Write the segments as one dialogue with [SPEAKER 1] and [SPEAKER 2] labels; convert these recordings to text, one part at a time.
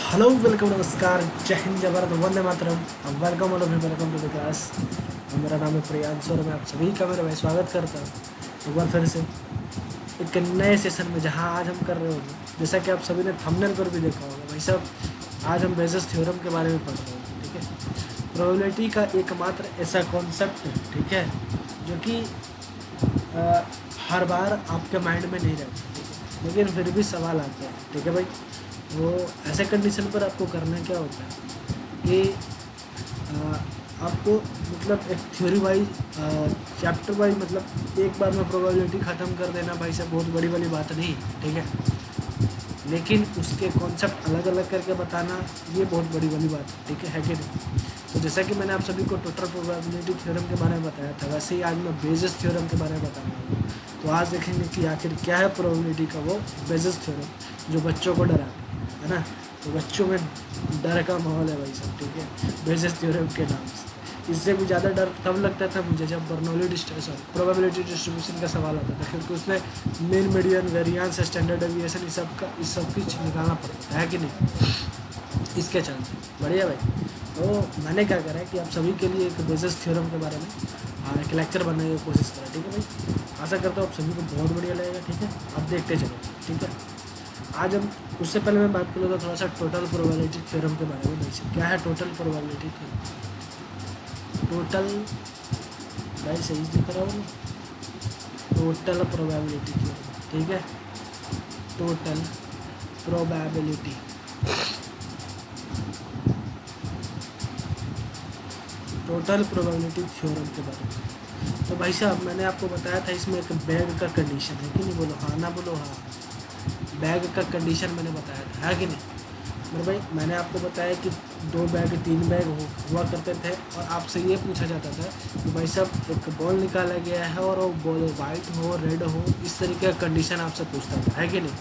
[SPEAKER 1] Hello welcome नमस्कार जय हिंद जय भारत वंदे मातरम। Welcome all of you, welcome to the class. मेरा नाम है प्रियांशु और मैं आप सभी का मेरा भाई स्वागत करता हूँ एक बार फिर से एक नए सेशन में, जहाँ आज हम कर रहे होंगे, जैसा कि आप सभी ने थंबनेल पर भी देखा होगा भाई साहब, आज हम बेसिस थ्योरम के बारे में पढ़ रहे हैं। ठीक है, प्रोबेबिलिटी का एकमात्र ऐसा कॉन्सेप्ट है, ठीक है, जो कि हर बार आपके माइंड में नहीं रहता, ठीक है, लेकिन फिर भी सवाल आते हैं। ठीक है भाई, वो ऐसे कंडीशन पर आपको करना क्या होता है कि आपको मतलब एक थ्योरी वाइज चैप्टर वाइज मतलब एक बार में प्रोबेबिलिटी ख़त्म कर देना भाई साहब बहुत बड़ी वाली बात नहीं, ठीक है, लेकिन उसके कॉन्सेप्ट अलग अलग करके बताना ये बहुत बड़ी वाली बात है कि नहीं। तो जैसा कि मैंने आप सभी को टोटल प्रोबेबिलिटी थ्योरम के बारे में बताया था, वैसे ही आज मैं बेसिस थ्योरम के बारे में बताऊंगा। तो आज देखेंगे कि आखिर क्या है प्रोबेबिलिटी का वो बेसिस थ्योरम जो बच्चों को डराता है ना। तो बच्चों में डर का माहौल है भाई साहब, ठीक है, बेसिस थ्योरम के नाम से। इससे भी ज़्यादा डर तब लगता था मुझे जब बर्नौली प्रोबेबिलिटी डिस्ट्रीब्यूशन का सवाल आता था, क्योंकि उसमें main, median, variance, standard deviation इस सब कुछ निकालना पड़ता है कि नहीं। इसके चलते बढ़िया भाई। तो मैंने क्या करा है कि आप सभी के लिए एक बेसिस थ्योरम के बारे में एक लेक्चर बनाने की कोशिश करा। ठीक है भाई, आशा करता हूँ आप सभी को बहुत बढ़िया लगेगा। ठीक है, आप देखते चलो। ठीक है, आज हम उससे पहले मैं बात करूँगा थोड़ा सा टोटल प्रोबेबिलिटी थ्योरम के बारे में। भाई क्या है टोटल प्रोबेबिलिटी थ्योरम? टोटल भाई सही दिख रहा हूँ, टोटल प्रोबेबिलिटी थ्योरम। ठीक है, total probability, total probability theorem के बारे में। तो भाई साहब मैंने आपको बताया था इसमें एक बैग का कंडीशन है कि नहीं, बोलो हाँ ना बोलो हाँ। बैग का कंडीशन मैंने बताया था, है कि नहीं मेरे भाई। मैंने आपको बताया कि 2 बैग 3 बैग हुआ करते थे, और आपसे ये पूछा जाता था कि भाई साहब एक बॉल निकाला गया है और वो बॉल वाइट हो रेड हो, इस तरीके का कंडीशन आपसे पूछता था, है कि नहीं।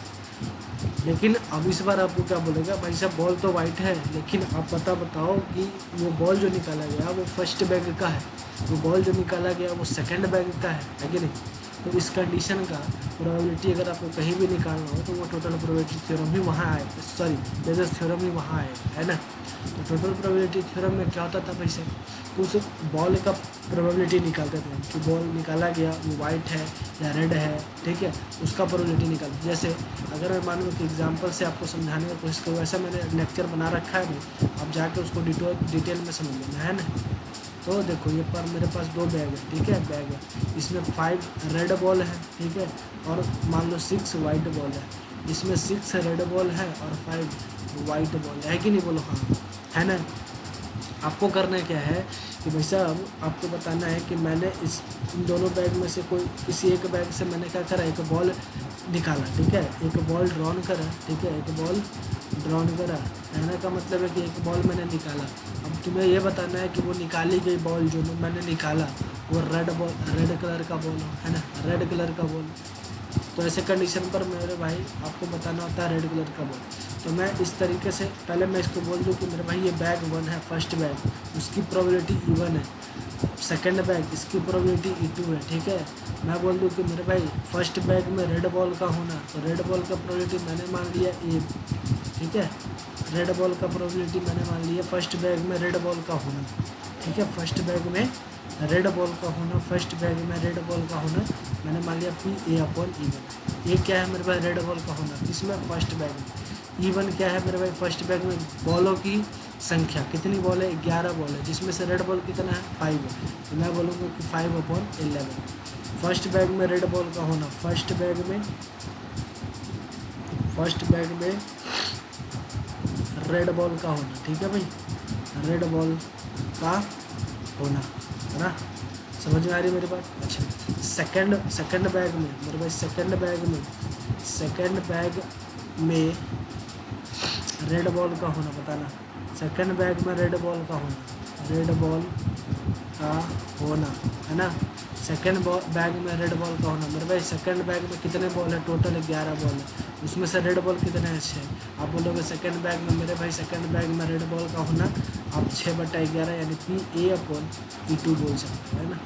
[SPEAKER 1] लेकिन अब इस बार आपको क्या बोलेगा, भाई साहब बॉल तो वाइट है, लेकिन आप बताओ कि वो बॉल जो निकाला गया वो फर्स्ट बैग का है, वो बॉल जो निकाला गया वो सेकंड बैग का है कि नहीं। तो इस कंडीशन का प्रोबेबिलिटी अगर आपको कहीं भी निकालना हो तो वो टोटल प्रोबेबिलिटी थ्योरम ही वहाँ आए, सॉरी बेसिस थ्योरम ही वहाँ आए, है ना। तो टोटल प्रोबेबिलिटी थ्योरम में क्या होता था भाई साहब, तो उस बॉल का प्रोबेबिलिटी निकालते थे कि बॉल निकाला गया वो वाइट है या रेड है, ठीक है, उसका प्रोबेबिलिटी निकालते। जैसे अगर मैं मान लूँ कि एग्जांपल से आपको समझाने की कोशिश करूँ, ऐसा मैंने लेक्चर बना रखा है नहीं, आप जाके उसको डिटेल में समझ लेना, है ना। तो देखो ये पर मेरे पास 2 बैग है, ठीक है, बैग है, इसमें 5 रेड बॉल है, ठीक है, और मान लो 6 वाइट बॉल है, इसमें 6 रेड बॉल है और 5 वाइट बॉल है कि नहीं, बोलो हाँ, है ना। आपको करना क्या है कि भाई साहब आपको बताना है कि मैंने इन दोनों बैग में से कोई किसी एक बैग से मैंने क्या करा, एक बॉल निकाला, ठीक है, एक बॉल ड्रॉन करा, ठीक है, एक बॉल ड्रॉन करा, कहने का मतलब है कि एक बॉल मैंने निकाला। अब तुम्हें ये बताना है कि वो निकाली गई बॉल जो मैंने निकाला वो रेड कलर का बॉल हो, है ना, रेड कलर का बॉल। तो ऐसे कंडीशन पर मेरे भाई आपको बताना होता है रेड कलर का बॉल। तो मैं इस तरीके से पहले मैं इसको बोल दूँ कि मेरे भाई ये बैग 1 है, फर्स्ट बैग उसकी प्रोबेबिलिटी E1 है, सेकंड बैग इसकी प्रोबेबिलिटी E2 है, ठीक है। मैं बोल दूँ कि मेरे भाई फर्स्ट बैग में रेड बॉल का होना, तो रेड बॉल का प्रोबेबिलिटी मैंने मान लिया ए, ठीक है, रेड बॉल का प्रोबेबिलिटी मैंने मान लिया फर्स्ट बैग में रेड बॉल का होना, ठीक है, फर्स्ट बैग में रेड बॉल का होना, फर्स्ट बैग में रेड बॉल का होना मैंने मान लिया PA/E1। ये क्या है मेरे भाई, रेड बॉल का होना, इसमें फर्स्ट बैग में। E1 क्या है मेरे भाई, फर्स्ट बैग में बॉलों की संख्या, कितनी बॉल है, 11 बॉल है, जिसमें से रेड बॉल कितना है, 5 है, तो मैं बोलूँगा कि 5/11। फर्स्ट बैग में रेड बॉल का होना, फर्स्ट बैग में रेड बॉल का होना, ठीक है भाई, रेड बॉल का होना, है ना, समझ में आ रही है मेरी बात। अच्छा, सेकंड बैग में मेरे भाई, सेकंड बैग में रेड बॉल का होना, बताना, सेकंड बैग में रेड बॉल का होना, रेड बॉल का होना, है ना, सेकंड बैग में रेड बॉल का होना। मेरे भाई सेकंड बैग में कितने बॉल है, टोटल 11 बॉल है, उसमें से रेड बॉल कितने हैं, 6। आप बोलोगे सेकंड बैग में, मेरे भाई सेकंड बैग में रेड बॉल का होना आप 6/11 यानी PA/E2 बोल सकते हैं ना।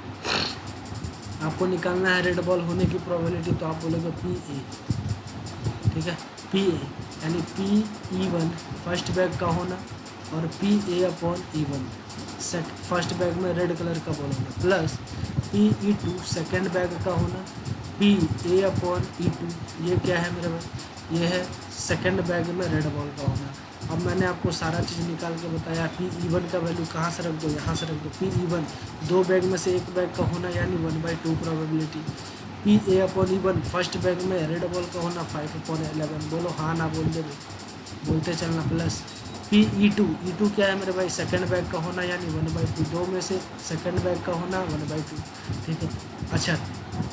[SPEAKER 1] आपको निकालना है रेड बॉल होने की प्रोबेबिलिटी, तो आप बोलोगे PA, ठीक है, PA। यानी P(E1) फर्स्ट बैग का होना और PA/E1 फर्स्ट बैग में रेड कलर का बॉल होना, प्लस PE2 सेकेंड बैग का होना, PA/E2 ये क्या है मेरे भाई, ये है सेकेंड बैग में रेड बॉल का होना। अब मैंने आपको सारा चीज़ निकाल के बताया। PE1 का वैल्यू कहाँ से रख दो, यहाँ से रख दो। PE1 दो बैग में से एक बैग का होना यानी 1/2 प्रोबेबिलिटी। PA/E1 फर्स्ट बैग में रेड बॉल का होना 5/11। बोलो हाँ ना बोल दे, बोलते चलना। प्लस PE2 क्या है मेरे भाई, सेकंड बैग का होना यानी 1/2। दो में से सेकंड बैग का होना 1/2, ठीक है। अच्छा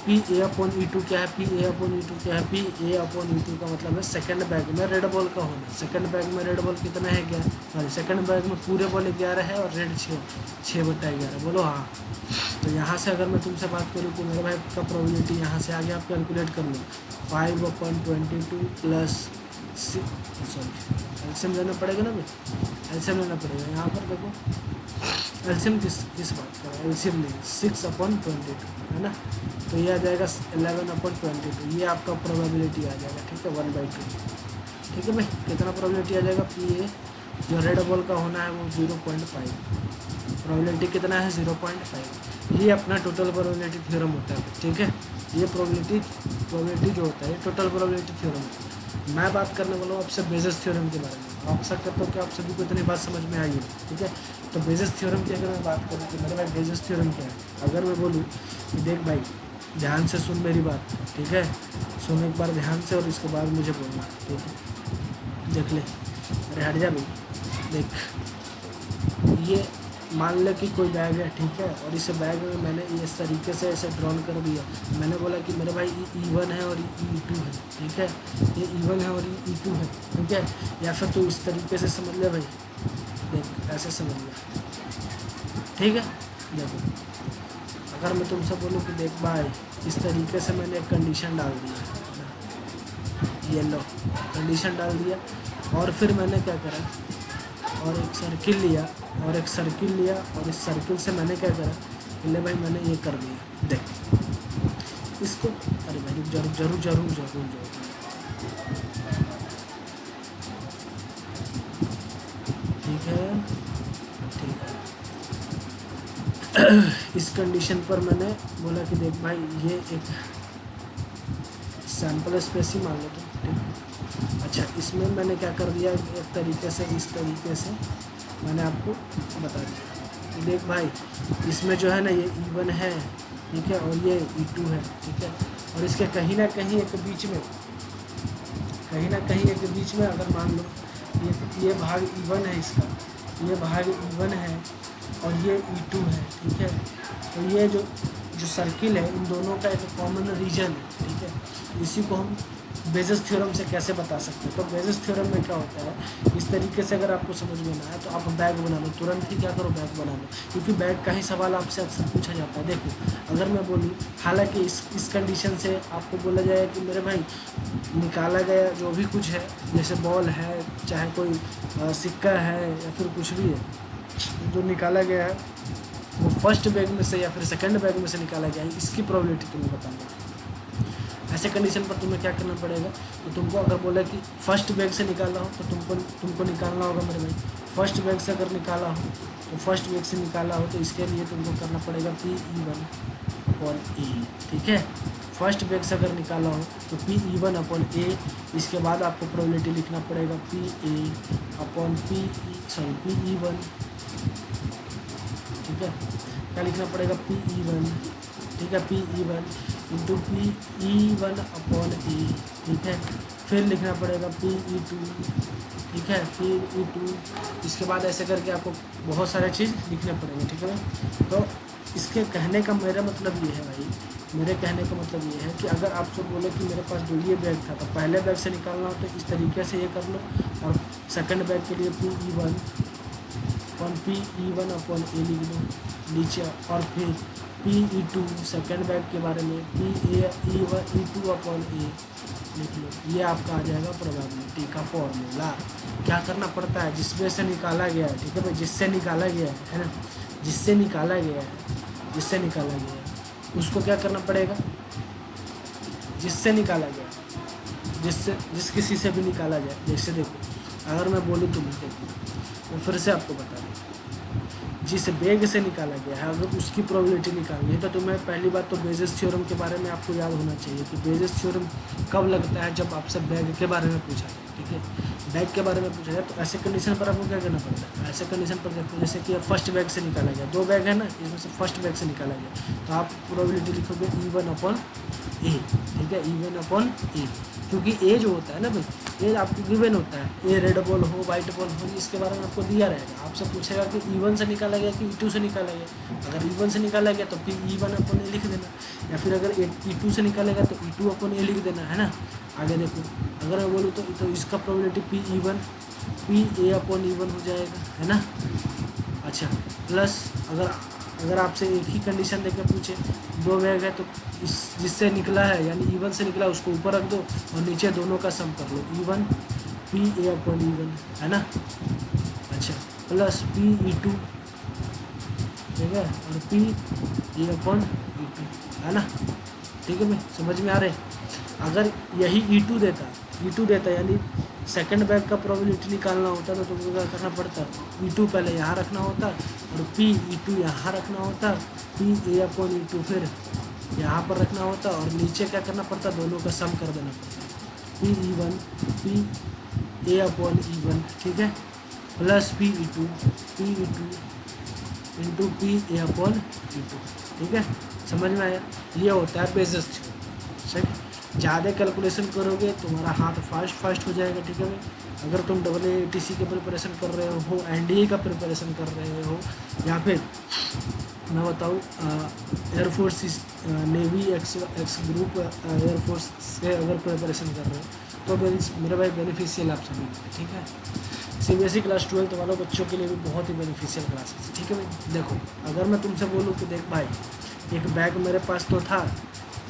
[SPEAKER 1] PA/E2 क्या है, PA/E2 क्या है, PA/E2 का मतलब है सेकंड बैग में रेड बॉल का होना। सेकंड बैग में रेड बॉल कितना है, 11, सॉरी सेकंड बैग में पूरे बॉल 11 है और रेड 6/11। बोलो हाँ। तो यहाँ से अगर मैं तुमसे बात करूँ कि मेरे भाई का प्रोबेबिलिटी यहाँ से आगे आप कैलकुलेट कर लो, 5/22 प्लस सॉरी एल्सियम लेना पड़ेगा ना भाई, एल्सियम लेना पड़ेगा। यहाँ पर देखो एल्सियम किस बात का, एल्सियम नहीं, 6/22 है ना। तो ये आ जाएगा 11/22, ये आपका प्रोबेबिलिटी आ जाएगा, ठीक है, 1/2। ठीक है भाई, कितना प्रोबेबिलिटी आ जाएगा, PA जो रेड बॉल का होना है वो 0.5, प्रोबेबिलिटी कितना है 0.5। ये अपना टोटल प्रोबेबिलिटी थ्योरम होता है, ठीक है। ये प्रोबेबिलिटी जो होता है ये टोटल प्रोबेबिलिटी थ्योरम होता है। मैं बात करने वाला हूँ आपसे बेजस थ्योरम के बारे में। आप सब करते हो कि आप सभी को इतनी बात समझ में आई है, ठीक है। तो बेजस थ्योरम की अगर मैं बात करूँ कि मेरे भाई बेजस थ्योरम क्या है, अगर मैं बोलूँ कि देख भाई ध्यान से सुन मेरी बात, ठीक है, सुन एक बार ध्यान से और इसके बाद मुझे बोलना, ठीक है। देख ले, अरे हट जा भाई, देख ये मान ले कि कोई बैग है, ठीक है, और इस बैग में मैंने इस तरीके से ऐसे ड्रॉन कर दिया। मैंने बोला कि मेरे भाई E1 है और E2 है, ठीक है, ये E1 है और E2 है, ठीक है। या फिर तो इस तरीके से समझ ले भाई, देख ऐसे समझ ले, ठीक है। देखो अगर मैं तुमसे बोलूँ कि देख भाई इस तरीके से मैंने एक कंडीशन डाल दिया, ये लो कंडीशन डाल दिया, और फिर मैंने क्या करा, और एक सर्किल लिया और इस सर्किल से मैंने क्या करा, ले भाई मैंने ये कर दिया। देख इसको, अरे भाई जरूर ठीक है। इस कंडीशन पर मैंने बोला कि देख भाई ये एक सैंपल स्पेस ही मान लो तो, ठीक। अच्छा इसमें मैंने क्या कर दिया, एक तरीके से इस तरीके से मैंने आपको बता दिया। देख भाई इसमें जो है ना ये E1 है, ठीक है, और ये E2 है, ठीक है, और इसके कहीं ना कहीं एक बीच में अगर मान लो ये भाग E1 है, इसका ये भाग E1 है और ये E2 है, ठीक है। तो ये जो सर्किल है इन दोनों का एक कॉमन रीजन है, ठीक है। इसी को हम बेजस थ्योरम से कैसे बता सकते हैं। तो बेजस थ्योरम में क्या होता है, इस तरीके से अगर आपको समझ में ना आए तो आप बैग बना लो, तुरंत ही क्या करो, बैग बना लो, क्योंकि बैग का ही सवाल आपसे अक्सर पूछा जाता है। देखो अगर मैं बोलूँ, हालांकि इस कंडीशन से आपको बोला जाए कि मेरे भाई निकाला गया जो भी कुछ है, जैसे बॉल है, चाहे कोई सिक्का है या फिर कुछ भी है जो निकाला गया है, वो फर्स्ट बैग में से या फिर सेकंड बैग में से निकाला गया है, इसकी प्रोबेबिलिटी तुम्हें बताना। ऐसे कंडीशन पर तुम्हें क्या करना पड़ेगा, तो तुमको अगर बोला कि फर्स्ट बैग से निकाला हो तो तुमको निकालना होगा मेरे भाई, फर्स्ट बैग से अगर निकाला हो तो फर्स्ट बैग से निकाला हो तो इसके लिए तुमको करना पड़ेगा PE1/A, ठीक है। फर्स्ट बैग से अगर निकाला हो तो PE1/A, इसके बाद आपको प्रोबेबिलिटी लिखना पड़ेगा PE1, ठीक है। क्या लिखना पड़ेगा, PE1, ठीक है, PE1 इंटू PE1/A, ठीक है। फिर लिखना पड़ेगा PE2, ठीक है, PE2, इसके बाद ऐसे करके आपको बहुत सारे चीज़ लिखने पड़ेंगे, ठीक है। तो इसके कहने का मेरा मतलब ये है भाई, मेरे कहने का मतलब ये है कि अगर आपको बोले कि मेरे पास जो ये बैग था तो पहले बैग से निकालना हो तो इस तरीके से ये कर लो, और सेकंड बैग के लिए PE1/A लिख लो नीचे, और फिर PE2 सेकेंड बैग के बारे में PE2/A लिख लो। ये आपका आ जाएगा प्रोबेबिलिटी का फॉर्मूला। क्या करना पड़ता है, जिसमें से निकाला गया है, ठीक है भाई, जिससे निकाला गया है ना, जिससे निकाला गया है उसको क्या करना पड़ेगा, जिससे निकाला गया जिस किसी से भी निकाला जाए। जैसे देखो, अगर मैं बोलूँ तो देखो, मैं फिर से आपको बता दूँ, जिस बैग से निकाला गया है अगर उसकी प्रोबेबिलिटी निकालनी है तो तुम्हें पहली बात तो बेजस थ्योरम के बारे में आपको याद होना चाहिए कि बेजस थ्योरम कब लगता है, जब आपसे बैग के बारे में पूछा जाए। ठीक है, बैग के बारे में पूछा जाए तो ऐसे कंडीशन पर आपको क्या करना पड़ता है, ऐसे कंडीशन पर देखो जैसे कि फर्स्ट बैग से निकाला गया, 2 बैग है ना, इसमें से फर्स्ट बैग से निकाला गया तो आप प्रोबेबिलिटी लिखोगे E1/A। ठीक है, E1/A, क्योंकि ए जो होता है ना भाई, ये आपको गिवन होता है, ए रेड बॉल हो वाइट बॉल हो, इसके बारे में आपको दिया रहेगा। आपसे पूछेगा कि E1 से निकाला गया कि E2 से निकाला गया। अगर E1 से निकाला गया तो फिर E1/A लिख देना, या फिर अगर E2 से निकालेगा तो E2/A लिख देना, है ना। आगे देखो, अगर मैं बोलूँ तो इसका प्रोबेबिलिटी PA/E1 हो जाएगा, है ना। अच्छा, प्लस अगर आपसे एक ही कंडीशन देकर पूछे, 2 बैग है तो इस जिससे निकला है यानी E1 से निकला उसको ऊपर रख दो और नीचे दोनों का सम कर लो, E1 PA/E1, है ना। अच्छा, प्लस PE2, ठीक है, और PA/E2, है ना। ठीक है भाई, समझ में आ रहे। अगर यही E2 देता यानी सेकंड बैग का प्रोबेबिलिटी निकालना होता तो तुमको क्या करना पड़ता, E2 पहले यहाँ रखना होता और PE2 यहाँ रखना होता, PA/E2 फिर यहाँ पर रखना होता और नीचे क्या करना पड़ता, दोनों का सम कर देना पड़ता, PE1 PA/E1, ठीक है, प्लस PE2 इंटू PA/E2, ठीक है। समझ में आया, ये होता है बेसिस थ्योरम। सही, ज़्यादा कैलकुलेशन करोगे तुम्हारा हाथ फास्ट हो जाएगा। ठीक है भाई, अगर तुम AATC के प्रिपरेशन कर रहे हो, NDA का प्रिपरेशन कर रहे हो, या फिर मैं बताऊँ air force navy x group air force से अगर प्रिपरेशन कर रहे हो तो मेरे भाई बेनिफिशियल आप सभी को। ठीक है, CBSE क्लास 12 वालों बच्चों के लिए भी बहुत ही बेनिफिशियल क्लासेस। ठीक है भाई, देखो अगर मैं तुमसे बोलूँ कि देख भाई, एक बैग मेरे पास तो था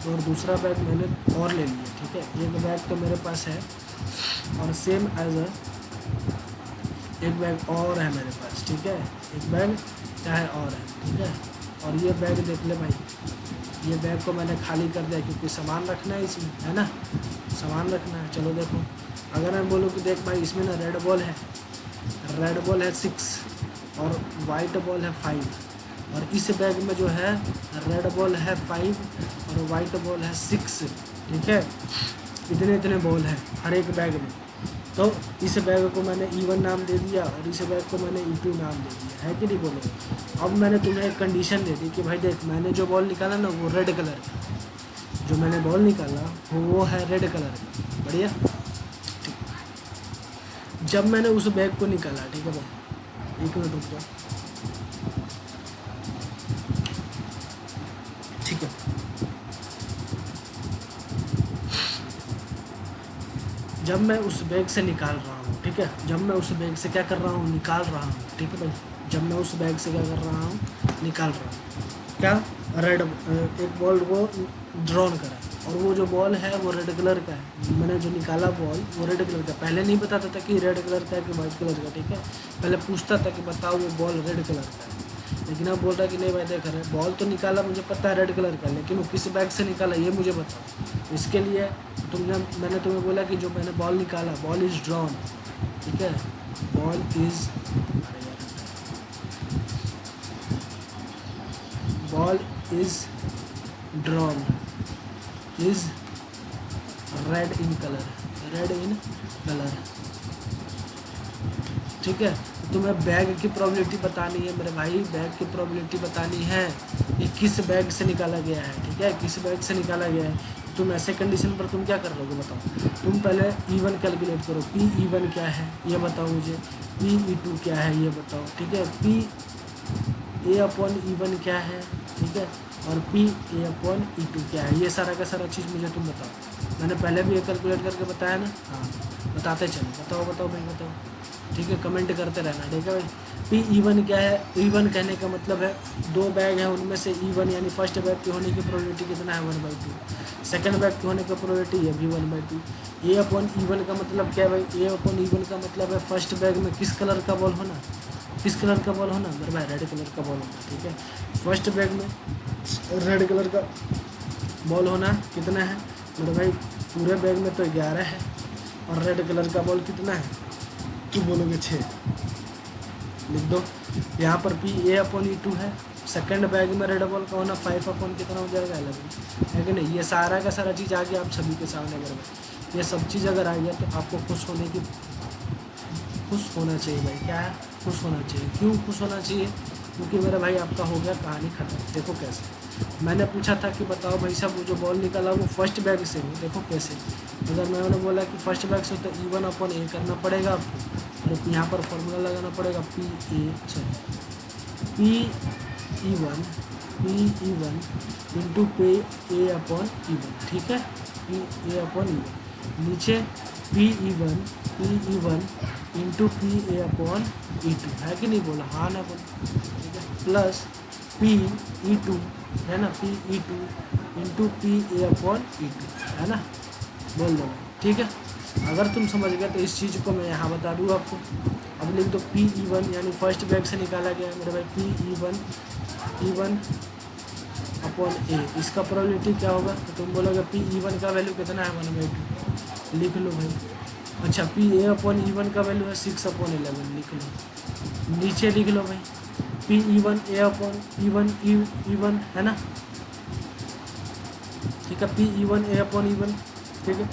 [SPEAKER 1] और दूसरा बैग मैंने और ले लिया। ठीक है, एक बैग तो मेरे पास है और सेम एज एक बैग और है मेरे पास। ठीक है, एक बैग चाहे और है। ठीक है, और ये बैग देख ले भाई, ये बैग को मैंने खाली कर दिया क्योंकि सामान रखना है इसमें, है ना, सामान रखना है। चलो देखो, अगर मैं बोलूँ कि देख भाई इसमें ना रेड बॉल है 6 और वाइट बॉल है 5, और इस बैग में जो है रेड बॉल है 5 और वाइट बॉल है 6। ठीक है, इतने बॉल हैं हर एक बैग में, तो इस बैग को मैंने E1 नाम दे दिया और इस बैग को मैंने E2 नाम दे दिया, है कि नहीं बोलो। अब मैंने तुम्हें एक कंडीशन दे दी कि भाई देख, मैंने जो बॉल निकाला ना वो रेड कलर का, जो मैंने बॉल निकाला वो है रेड कलर का। बढ़िया, जब मैंने उस बैग को निकाला, ठीक है भाई, 1 मिनट रुक जाओ। ठीक है, जब मैं उस बैग से निकाल रहा हूँ, ठीक है, जब मैं उस बैग से क्या कर रहा हूँ, निकाल रहा हूँ। ठीक है भाई, जब मैं उस बैग से क्या कर रहा हूँ, निकाल रहा हूँ, क्या रेड एक बॉल को ड्रॉन करा और वो जो बॉल है वो रेड कलर का है। मैंने जो निकाला बॉल वो रेड कलर का, पहले नहीं बताता था कि रेड कलर का है कि वाइट कलर का। ठीक है, पहले पूछता था कि बताओ वो बॉल रेड कलर का है, लेकिन अब बोल रहा है कि नहीं भाई देख रहे, बॉल तो निकाला मुझे पता है रेड कलर का, लेकिन वो किस बैग से निकाला ये मुझे बताओ। इसके लिए मैंने तुम्हें बोला कि जो मैंने बॉल निकाला, बॉल इज़ ड्रॉन। ठीक है, ball is drawn is red in colour. ठीक है, तुम्हें बैग की प्रोबेबिलिटी बतानी है मेरे भाई, बैग की प्रोबेबिलिटी बतानी है ये किस बैग से निकाला गया है। ठीक है, किस बैग से निकाला गया है। तुम ऐसे कंडीशन पर तुम क्या कर रहे हो बताओ। तुम पहले E1 कैलकुलेट करो, PE1 क्या है ये बताओ मुझे, PE2 क्या है ये बताओ। ठीक है, PA/E1 क्या है, ठीक है, और PA/E2 क्या है, ये सारा का सारा चीज़ मुझे तुम बताओ। मैंने पहले भी ये कैलकुलेट करके बताया ना, हाँ बताते चलो, बताओ भाई बताओ। ठीक है, कमेंट करते रहना। ठीक है भाई, PE1 क्या है, E1 कहने का मतलब है 2 बैग है उनमें से E1 यानी फर्स्ट बैग के होने की प्रोबेबिलिटी कितना है 1/2, सेकंड बैग के होने की प्रोबेबिलिटी है भी 1/2। A/E1 का मतलब क्या है भाई, A/E1 का मतलब है फर्स्ट बैग में किस कलर का बॉल होना, मेरे भाई रेड कलर का बॉल होना। ठीक है, फर्स्ट बैग में रेड कलर का बॉल होना कितना है मेरे भाई पूरे बैग में तो 11 है और रेड कलर का बॉल कितना है, तुम बोलोगे 6, लिख दो। यहाँ पर PA/E2 है, सेकंड बैग में रेड बॉल का होना 5 अपॉन कितना हो जाएगा 11, है कि नहीं। ये सारा का सारा चीज़ आ गया आप सभी के सामने। अगर ये सब चीज़ अगर आ गया तो आपको खुश होना चाहिए भाई। क्या है, खुश होना चाहिए। क्यों खुश होना चाहिए, क्योंकि मेरा भाई आपका हो गया कहानी खत्म। देखो कैसे, मैंने पूछा था कि बताओ भाई साहब वो जो बॉल निकला वो फर्स्ट बैग से हो, देखो कैसे। अगर मैंने बोला कि फर्स्ट बैग से तो E1/A करना पड़ेगा आपको, और यहाँ पर फॉर्मूला लगाना पड़ेगा PE1 इंटू PA/E1, ठीक है, PA/E1। नीचे PE1 इंटू PA/E2, है कि नहीं, बोला हाँ ना बोला, ठीक है। प्लस PE2 है ना, PE2 इंटू PA/E2, है ना, बोल दो, ठीक है। अगर तुम समझ गए तो इस चीज़ को मैं यहाँ बता दूँ आपको। अब लिख दो PE1 यानी फर्स्ट बैग से निकाला गया है मेरे भाई PE1/A। इसका प्रोबेबिलिटी क्या होगा, तो तुम बोलोगे PE1 का वैल्यू कितना है 1/2, लिख लो भाई। अच्छा, PA/E1 का वैल्यू है 6/11, लिख लो। नीचे लिख लो भाई PE1A/E1 है ना, ठीक है, PE1A/E1, ठीक है।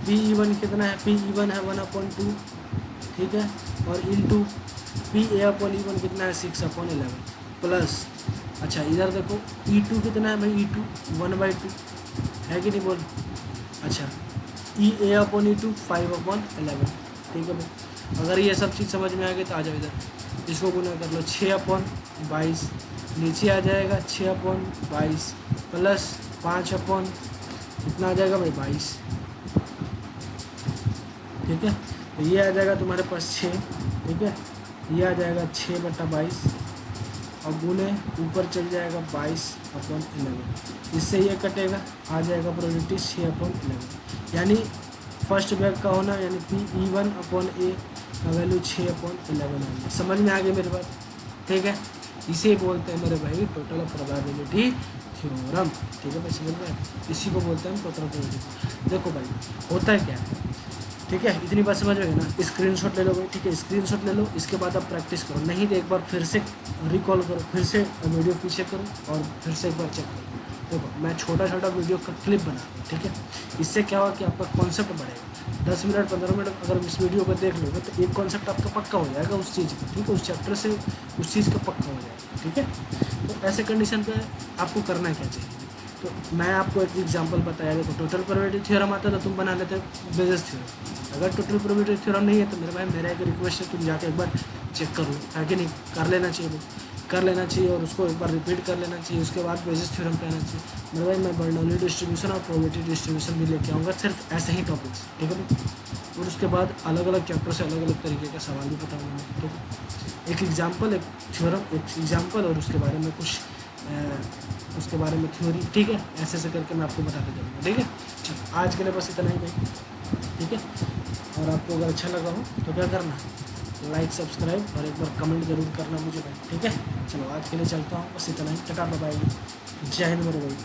[SPEAKER 1] PE1 कितना है, PE1 है 1/2, ठीक है, और इंटू PA/E1 कितना है 6/11 प्लस। अच्छा इधर देखो E2 कितना है भाई, E2 1/2, है कि नहीं, बोल। अच्छा EA/E2 5/11, ठीक है भाई। अगर ये सब चीज़ समझ में आ गई तो आ जाओ इधर, इसको गुना कर लो 6/22, नीचे आ जाएगा 6/22 प्लस 5 कितना आ जाएगा भाई 22, ठीक है। तो ये आ जाएगा तुम्हारे पास 6, ठीक है, ये आ जाएगा 6/22 और गुने ऊपर चल जाएगा 22/11, इससे ये कटेगा, आ जाएगा प्रोबेबिलिटी 6/11, यानी फर्स्ट बैग का होना, यानी PE1/A का वैल्यू 6/11 आ गया। समझ में आ गई मेरी बात, ठीक है। इसे बोलते हैं मेरे भाई टोटल प्रोबेबिलिटी थ्योरम, ठीक है भाई, समझ में। इसी को बोलते हैं टोटल प्रोबेबिलिटी। देखो भाई होता है क्या, ठीक है, इतनी बात समझ में ना। स्क्रीनशॉट ले लो भाई, ठीक है, स्क्रीनशॉट ले लो। इसके बाद आप प्रैक्टिस करो, नहीं तो एक बार फिर से रिकॉल करो, फिर से वीडियो पीछे करो और फिर से एक बार चेक करो। देखो मैं छोटा छोटा वीडियो का क्लिप बना रहा हूँ, ठीक है। इससे क्या होगा कि आपका कॉन्सेप्ट बढ़ेगा। 10 मिनट 15 मिनट अगर इस वीडियो को देख लोगे तो एक कॉन्सेप्ट आपका पक्का हो जाएगा उस चीज़ का, ठीक है, उस चैप्टर से उस चीज़ का पक्का हो जाएगा, ठीक है। तो ऐसे कंडीशन पे आपको करना क्या चाहिए, तो मैं आपको एक एग्जांपल बताया। देखो टोटल प्रोबेबिलिटी थ्योरम आता है तो तुम बना लेते बेसिस थ्योरम। अगर टोटल प्रोबेबिलिटी थ्योरम नहीं है तो मेरे भाई मेरा एक रिक्वेस्ट है, तुम जाके एक बार चेक करो, है कि नहीं, कर लेना चाहिए वो, कर लेना चाहिए और उसको एक बार रिपीट कर लेना चाहिए। उसके बाद बेसिस थ्योरम पे आना चाहिए। मेरे भाई मैं बर्नौली डिस्ट्रीब्यूशन और प्रोबेबिलिटी डिस्ट्रीब्यूशन भी लेके आऊँगा, सिर्फ ऐसे ही टॉपिक्स, ठीक है भाई। और उसके बाद अलग अलग चैप्टर से अलग अलग तरीके का सवाल भी बताऊँगा मैं, ठीक है। एक एग्जाम्पल, एक थ्योरम, एक एग्जाम्पल और उसके बारे में कुछ उसके बारे में थ्योरी, ठीक है, ऐसे ऐसे करके मैं आपको बताते जाऊँगा, ठीक है। चलो आज के लिए बस इतना ही भाई, ठीक है। और आपको अगर अच्छा लगा हो तो क्या करना, लाइक सब्सक्राइब और एक बार कमेंट जरूर करना मुझे भाई, ठीक है। चलो आज के लिए चलता हूँ, बस इतना ही, टाटा बाय बाय, जय हिंद मेरे भाई।